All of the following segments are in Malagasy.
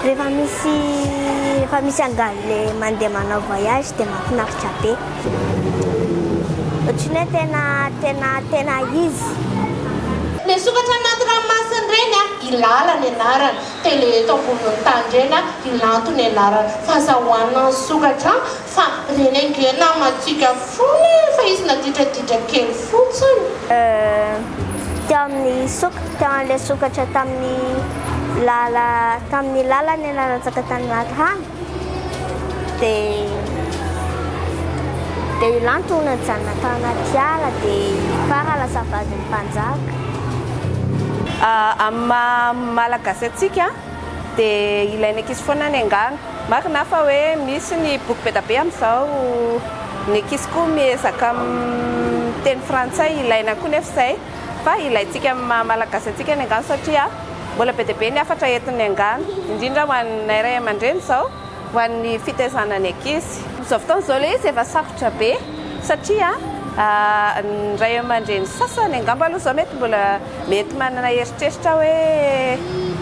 rehefa misy angano le mandeha manao voyage dia mahafinaritra be. Ohatrany hoe tena izy. Le sokatra anaty ranomasina reny ilala ny anarany, dia le eto ambonin'ny tany reny ilanto ny anarany. Fahazahoana ny sokatra fa reny angena matsika fony fa izy naditraditra kely fotsiny. Teo amin'ilay sokatra tamin'ny lalany nalatsaka tany anaty rano dia ilantony nijanona tao anaty ala dia fara lasa vadin'ny mpanjaka. Amin'ny malagasy atsika dia ilaina ankizy foana ny angano. Marina fa hoe misy ny boky be da be amin'izao ny ankizy koa miezaka amin'ny teny frantsay ilaina koa nefa izay fa ilaintsika amin'ny malagasy atsika ny angano satria mbola be dia be ny hafatra entin'ny angano indrindra ho an'ny ray aman-dreny izao ho an'ny fitaizana ny ankizy. Izao fotoana izao ilay izy efa sarotra be satria ny ray aman-dreny sasany angamba aloha izao mety manana eritreritra hoe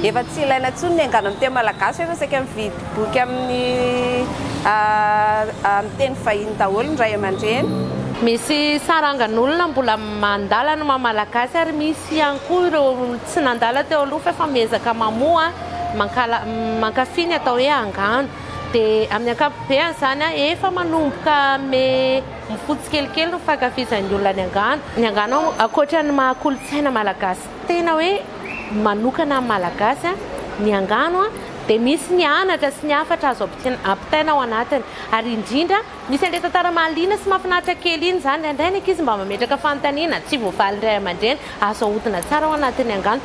efa tsy ilaina intsony ny angano amin'ny teny malagasy efa saika mividy boky amin'ny teny vahiny daholo ny ray aman-dreny. Misy sarangan'olona mbola mandalana malagasy ary misy ihany koa ireo tsy nandala teo aloha fa miezaka mamoa mankafy ny atao hoe angano. Dia amin'ny ankapobeny izany efa manomboka mifotsy kelikely ny fankafizan'ny olona ny angano ankoatra ny maha-kolontsaina malagasy tena hoe manokana amin'ny malagasy ny angano dia misy ny anatra sy ny hafatra azo ampitaina ao anatiny ary indrindra misy an'ilay tantara mahaliana sy mahafinaritra kely iny izany indray ny ankizy mba mametraka fanontaniana tsy voafaly indray aman-dreny azo ahodina tsara ao anatin'ny angano.